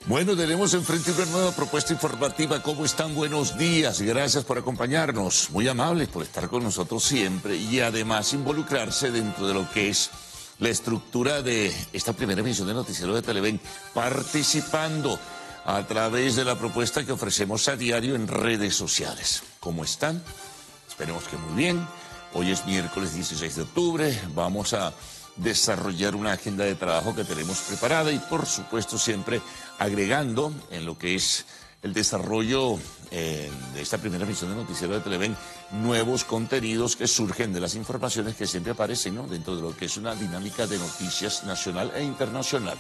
Bueno, tenemos enfrente una nueva propuesta informativa. ¿Cómo están? Buenos días. Gracias por acompañarnos. Muy amables por estar con nosotros siempre y además involucrarse dentro de lo que es la estructura de esta primera emisión de Noticiero de Televen, participando a través de la propuesta que ofrecemos a diario en redes sociales. ¿Cómo están? Esperemos que muy bien. Hoy es miércoles 16 de octubre. Vamos a desarrollar una agenda de trabajo que tenemos preparada y por supuesto siempre agregando en lo que es el desarrollo de esta primera emisión de Noticiero de Televen nuevos contenidos que surgen de las informaciones que siempre aparecen, ¿no?, dentro de lo que es una dinámica de noticias nacional e internacional.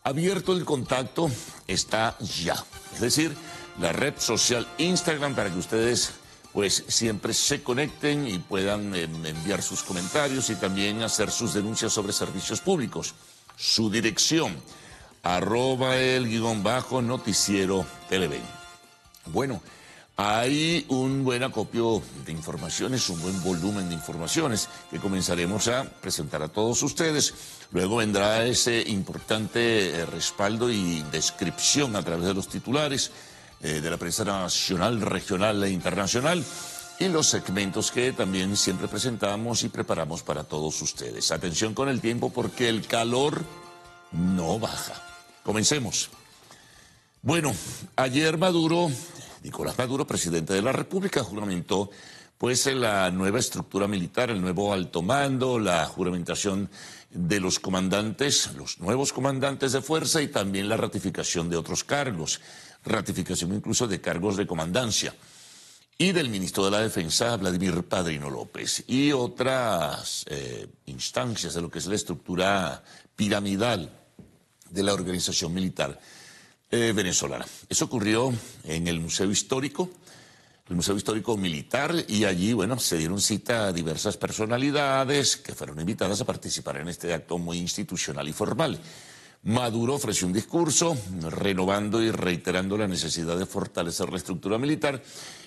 Abierto el contacto está ya, es decir, la red social Instagram para que ustedes pues siempre se conecten y puedan enviar sus comentarios y también hacer sus denuncias sobre servicios públicos. Su dirección, @el_noticiero Televen. Bueno, hay un buen acopio de informaciones, un buen volumen de informaciones que comenzaremos a presentar a todos ustedes. Luego vendrá ese importante respaldo y descripción a través de los titulares de la prensa nacional, regional e internacional, y los segmentos que también siempre presentamos y preparamos para todos ustedes. Atención con el tiempo porque el calor no baja. Comencemos. Bueno, ayer Nicolás Maduro, presidente de la República, juramentó pues la nueva estructura militar, el nuevo alto mando, la juramentación de los comandantes, los nuevos comandantes de fuerza y también la ratificación de otros cargos, ratificación incluso de cargos de comandancia, y del ministro de la Defensa, Vladimir Padrino López, y otras instancias de lo que es la estructura piramidal de la organización militar venezolana. Eso ocurrió en el Museo Histórico Militar, y allí, bueno, se dieron cita a diversas personalidades que fueron invitadas a participar en este acto muy institucional y formal. Maduro ofreció un discurso renovando y reiterando la necesidad de fortalecer la estructura militar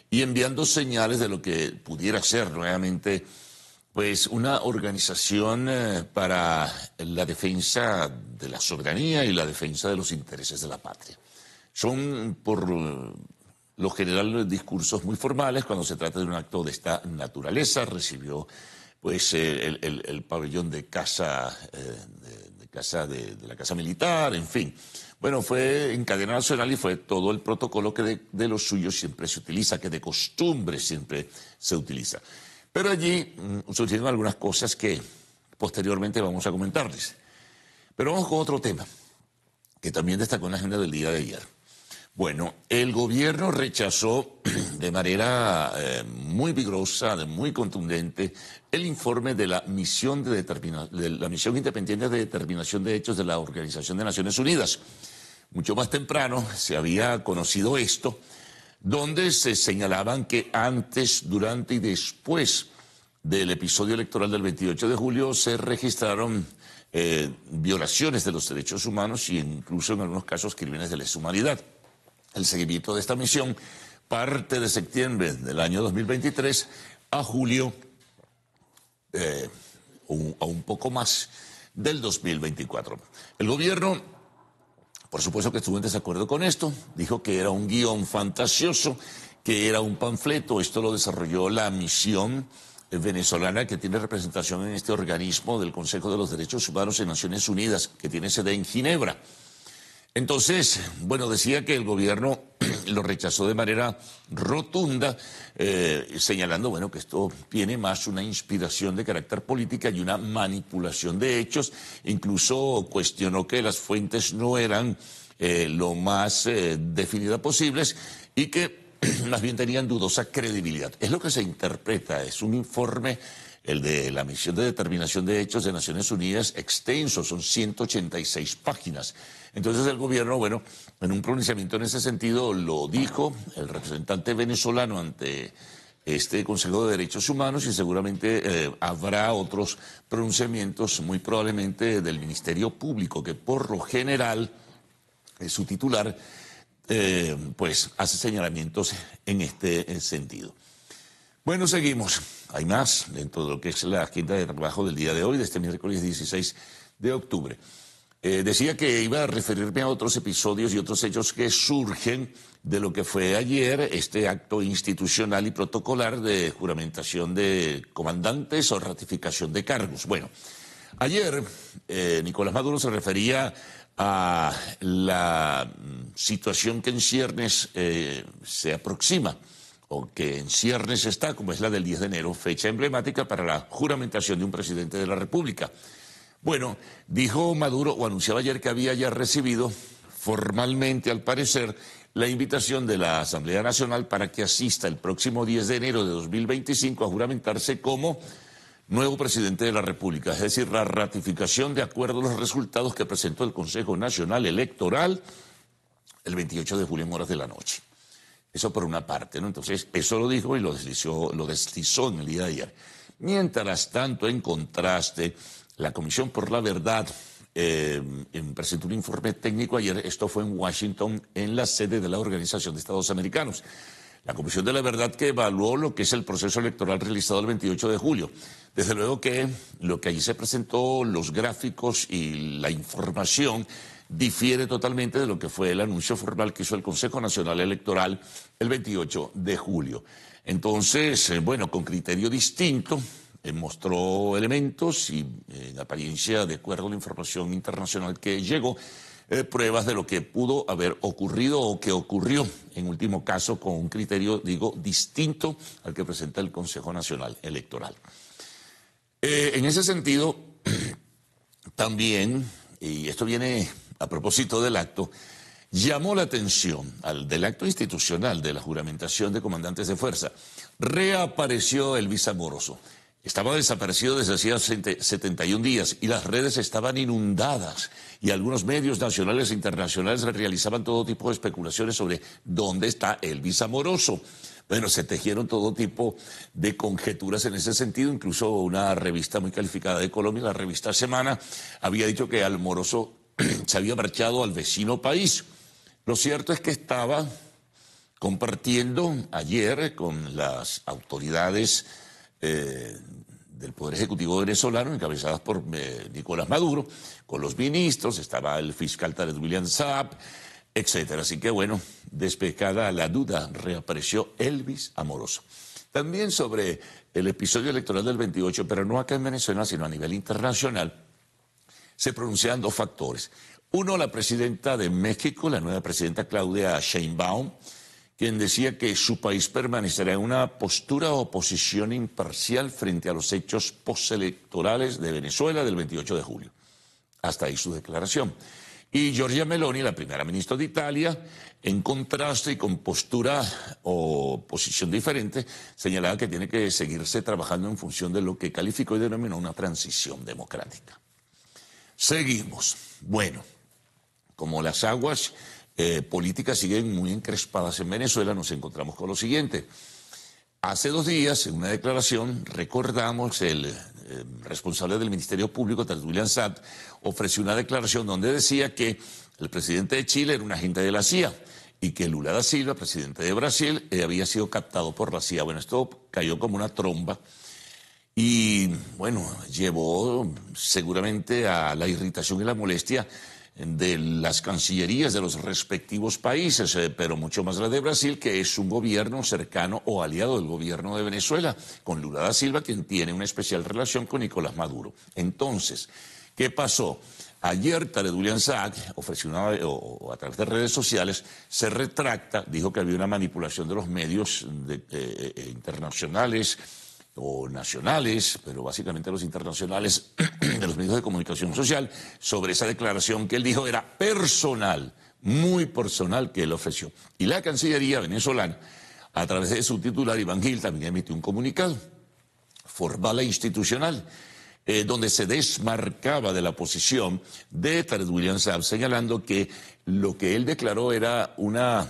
y enviando señales de lo que pudiera ser nuevamente pues una organización para la defensa de la soberanía y la defensa de los intereses de la patria. Son por lo general discursos muy formales cuando se trata de un acto de esta naturaleza. Recibió pues el pabellón de casa de la Casa Militar, en fin. Bueno, fue en cadena nacional y fue todo el protocolo que de lo suyo siempre se utiliza, que de costumbre siempre se utiliza. Pero allí surgieron algunas cosas que posteriormente vamos a comentarles. Pero vamos con otro tema que también destacó en la agenda del día de ayer. Bueno, el gobierno rechazó de manera muy vigorosa, muy contundente, el informe de la misión independiente de determinación de hechos de la Organización de Naciones Unidas. Mucho más temprano se había conocido esto, donde se señalaban que antes, durante y después del episodio electoral del 28 de julio se registraron violaciones de los derechos humanos e incluso en algunos casos crímenes de lesa humanidad. El seguimiento de esta misión parte de septiembre del año 2023 a julio, a un poco más del 2024. El gobierno, por supuesto que estuvo en desacuerdo con esto, dijo que era un guión fantasioso, que era un panfleto. Esto lo desarrolló la misión venezolana que tiene representación en este organismo del Consejo de los Derechos Humanos en Naciones Unidas, que tiene sede en Ginebra. Entonces, bueno, decía que el gobierno lo rechazó de manera rotunda, señalando, bueno, que esto tiene más una inspiración de carácter política y una manipulación de hechos. Incluso cuestionó que las fuentes no eran lo más definidas posibles y que más bien tenían dudosa credibilidad. Es lo que se interpreta, es un informe, el de la misión de determinación de hechos de Naciones Unidas, extenso, son 186 páginas. Entonces el gobierno, bueno, en un pronunciamiento en ese sentido lo dijo el representante venezolano ante este Consejo de Derechos Humanos, y seguramente habrá otros pronunciamientos, muy probablemente del Ministerio Público, que por lo general su titular pues hace señalamientos en este sentido. Bueno, seguimos. Hay más dentro de lo que es la agenda de trabajo del día de hoy, de este miércoles 16 de octubre. Decía que iba a referirme a otros episodios y otros hechos que surgen de lo que fue ayer este acto institucional y protocolar de juramentación de comandantes o ratificación de cargos. Bueno, ayer Nicolás Maduro se refería a la situación que en ciernes se aproxima, o que en ciernes está, como es la del 10 de enero, fecha emblemática para la juramentación de un presidente de la República. Bueno, dijo Maduro, o anunciaba ayer que había ya recibido formalmente, al parecer, la invitación de la Asamblea Nacional para que asista el próximo 10 de enero de 2025 a juramentarse como nuevo presidente de la República, es decir, la ratificación de acuerdo a los resultados que presentó el Consejo Nacional Electoral el 28 de julio en horas de la noche. Eso por una parte, ¿no? Entonces, eso lo dijo y lo deslizó en el día de ayer. Mientras tanto, en contraste, la Comisión por la Verdad presentó un informe técnico ayer, esto fue en Washington, en la sede de la Organización de Estados Americanos. La Comisión de la Verdad que evaluó lo que es el proceso electoral realizado el 28 de julio. Desde luego que lo que allí se presentó, los gráficos y la información, difiere totalmente de lo que fue el anuncio formal que hizo el Consejo Nacional Electoral el 28 de julio. Entonces, bueno, con criterio distinto, mostró elementos y en apariencia, de acuerdo a la información internacional que llegó, pruebas de lo que pudo haber ocurrido o que ocurrió, en último caso, con un criterio, digo, distinto al que presenta el Consejo Nacional Electoral. En ese sentido, también, y esto viene a propósito del acto, llamó la atención del acto institucional de la juramentación de comandantes de fuerza. Reapareció Elvis Amoroso. Estaba desaparecido desde hacía 71 días y las redes estaban inundadas y algunos medios nacionales e internacionales realizaban todo tipo de especulaciones sobre dónde está Elvis Amoroso. Bueno, se tejieron todo tipo de conjeturas en ese sentido, incluso una revista muy calificada de Colombia, la revista Semana, había dicho que Amoroso se había marchado al vecino país. Lo cierto es que estaba compartiendo ayer con las autoridades del Poder Ejecutivo venezolano, encabezadas por Nicolás Maduro, con los ministros, estaba el fiscal Tarek William Saab, etcétera. Así que bueno, despejada la duda, reapareció Elvis Amoroso. También sobre el episodio electoral del 28, pero no acá en Venezuela, sino a nivel internacional, se pronuncian dos factores. Uno, la presidenta de México, la nueva presidenta Claudia Sheinbaum, quien decía que su país permanecerá en una postura o posición imparcial frente a los hechos postelectorales de Venezuela del 28 de julio. Hasta ahí su declaración. Y Giorgia Meloni, la primera ministra de Italia, en contraste y con postura o posición diferente, señalaba que tiene que seguirse trabajando en función de lo que calificó y denominó una transición democrática. Seguimos. Bueno, como las aguas políticas siguen muy encrespadas en Venezuela, nos encontramos con lo siguiente. Hace 2 días, en una declaración, recordamos, el responsable del Ministerio Público, Tarek William Saab, ofreció una declaración donde decía que el presidente de Chile era un agente de la CIA y que Lula da Silva, presidente de Brasil, había sido captado por la CIA. Bueno, esto cayó como una tromba y, bueno, llevó seguramente a la irritación y la molestia de las cancillerías de los respectivos países, pero mucho más la de Brasil, que es un gobierno cercano o aliado del gobierno de Venezuela, con Lula da Silva, quien tiene una especial relación con Nicolás Maduro. Entonces, ¿qué pasó? Ayer Tarek William Saab ofreció a través de redes sociales, se retracta, dijo que había una manipulación de los medios internacionales o nacionales, pero básicamente los internacionales, de los medios de comunicación social, sobre esa declaración que él dijo era personal, muy personal, que él ofreció. Y la Cancillería venezolana, a través de su titular, Iván Gil, también emitió un comunicado formal e institucional, donde se desmarcaba de la posición de Tarek William Saab, señalando que lo que él declaró era una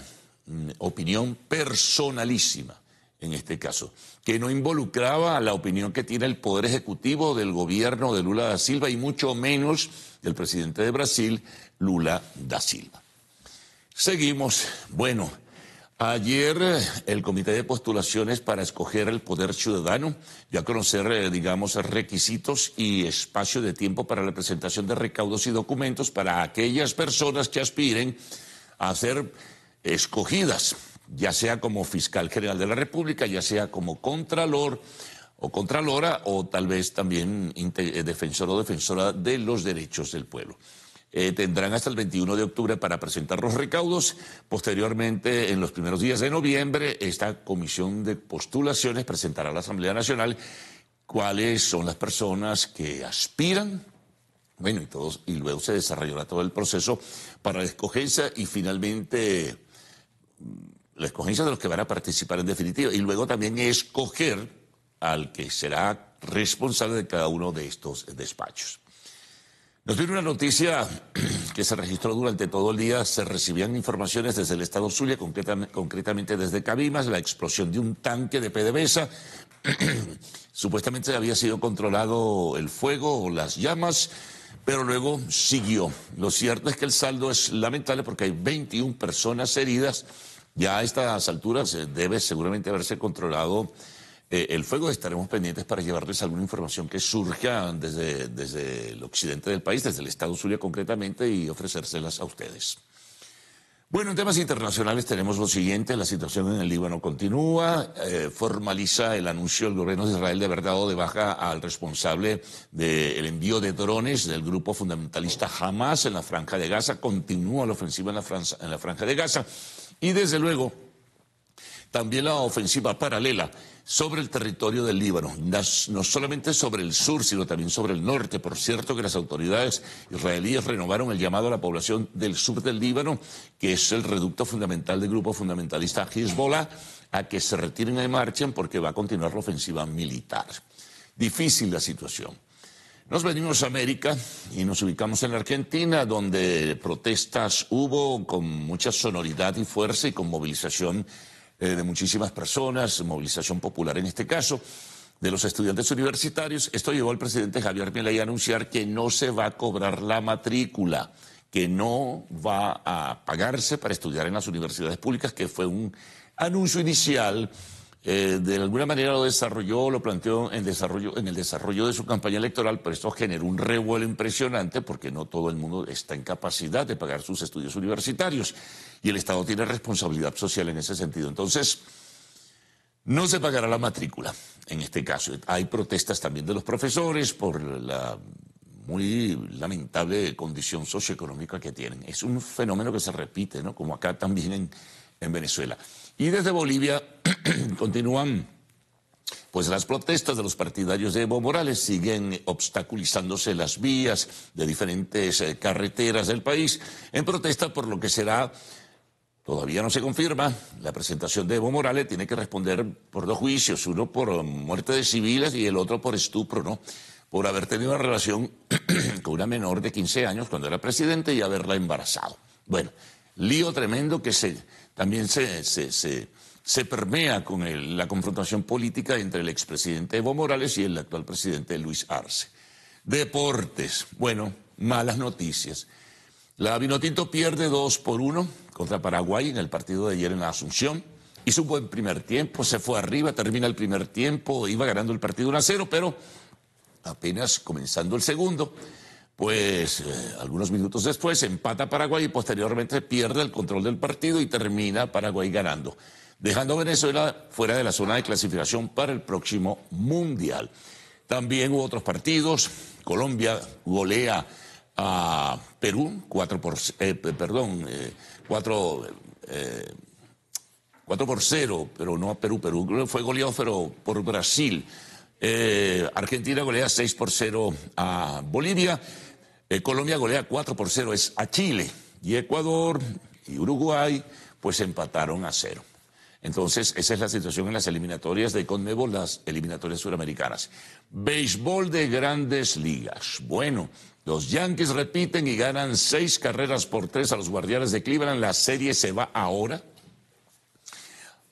opinión personalísima, en este caso, que no involucraba a la opinión que tiene el Poder Ejecutivo del gobierno de Lula da Silva y mucho menos del presidente de Brasil, Lula da Silva. Seguimos. Bueno, Ayer el Comité de Postulaciones para escoger el Poder Ciudadano dio a conocer, digamos, requisitos y espacio de tiempo para la presentación de recaudos y documentos para aquellas personas que aspiren a ser escogidas, ya sea como fiscal general de la República, ya sea como contralor o contralora, o tal vez también defensor o defensora de los derechos del pueblo. Tendrán hasta el 21 de octubre para presentar los recaudos. Posteriormente, en los primeros días de noviembre, esta comisión de postulaciones presentará a la Asamblea Nacional cuáles son las personas que aspiran. Bueno, y luego se desarrollará todo el proceso para la escogencia y finalmente la escogencia de los que van a participar en definitiva. Y luego también escoger al que será responsable de cada uno de estos despachos. Nos viene una noticia que se registró durante todo el día. Se recibían informaciones desde el estado Zulia, concretamente desde Cabimas, la explosión de un tanque de PDVSA. Supuestamente había sido controlado el fuego o las llamas, pero luego siguió. Lo cierto es que el saldo es lamentable porque hay 21 personas heridas. Ya a estas alturas debe seguramente haberse controlado el fuego. Estaremos pendientes para llevarles alguna información que surja desde el occidente del país, desde el estado Zulia concretamente, y ofrecérselas a ustedes. Bueno, en temas internacionales tenemos lo siguiente. La situación en el Líbano continúa. Formaliza el anuncio del gobierno de Israel de haber dado de baja al responsable del envío de drones del grupo fundamentalista Hamas en la Franja de Gaza. Continúa la ofensiva en la Franja de Gaza. Y desde luego, también la ofensiva paralela sobre el territorio del Líbano, no solamente sobre el sur, sino también sobre el norte. Por cierto que las autoridades israelíes renovaron el llamado a la población del sur del Líbano, que es el reducto fundamental del grupo fundamentalista Hezbollah, a que se retiren y marchen porque va a continuar la ofensiva militar. Difícil la situación. Nos venimos a América y nos ubicamos en la Argentina, donde protestas hubo con mucha sonoridad y fuerza y con movilización de muchísimas personas, movilización popular en este caso, de los estudiantes universitarios. Esto llevó al presidente Javier Milei a anunciar que no se va a cobrar la matrícula, que no va a pagarse para estudiar en las universidades públicas, que fue un anuncio inicial. De alguna manera lo desarrolló, lo planteó en el desarrollo de su campaña electoral, pero esto generó un revuelo impresionante porque no todo el mundo está en capacidad de pagar sus estudios universitarios y el Estado tiene responsabilidad social en ese sentido. Entonces, no se pagará la matrícula en este caso. Hay protestas también de los profesores por la muy lamentable condición socioeconómica que tienen. Es un fenómeno que se repite, ¿no? Como acá también en Venezuela. Y desde Bolivia continúan pues las protestas de los partidarios de Evo Morales. Siguen obstaculizándose las vías de diferentes carreteras del país en protesta por lo que será, todavía no se confirma, la presentación de Evo Morales. Tiene que responder por dos juicios, uno por muerte de civiles y el otro por estupro, ¿no? Por haber tenido una relación con una menor de 15 años cuando era presidente y haberla embarazado. Bueno, lío tremendo que también se permea con la confrontación política entre el expresidente Evo Morales y el actual presidente Luis Arce. Deportes, bueno, malas noticias. La Vinotinto pierde 2-1 contra Paraguay en el partido de ayer en la Asunción. Hizo un buen primer tiempo, se fue arriba, termina el primer tiempo, iba ganando el partido 1-0, pero apenas comenzando el segundo, pues algunos minutos después empata Paraguay y posteriormente pierde el control del partido y termina Paraguay ganando, dejando a Venezuela fuera de la zona de clasificación para el próximo Mundial. También hubo otros partidos. Colombia golea a Perú 4-0, pero no a Perú. Perú fue goleado pero por Brasil. Argentina golea 6-0 a Bolivia. Colombia golea 4-0 a Chile. Y Ecuador y Uruguay pues empataron a 0. Entonces, esa es la situación en las eliminatorias de CONMEBOL, las eliminatorias suramericanas. Béisbol de Grandes Ligas. Bueno, los Yankees repiten y ganan 6 carreras por 3 a los Guardianes de Cleveland. La serie se va ahora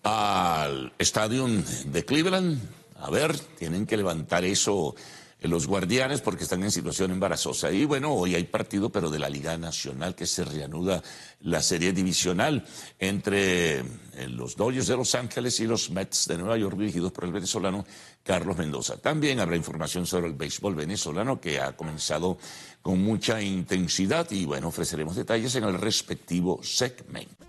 al estadio de Cleveland. A ver, tienen que levantar eso los Guardianes porque están en situación embarazosa. Y bueno, hoy hay partido, pero de la Liga Nacional, que se reanuda la serie divisional entre los Dodgers de Los Ángeles y los Mets de Nueva York, dirigidos por el venezolano Carlos Mendoza. También habrá información sobre el béisbol venezolano, que ha comenzado con mucha intensidad, y bueno, ofreceremos detalles en el respectivo segmento.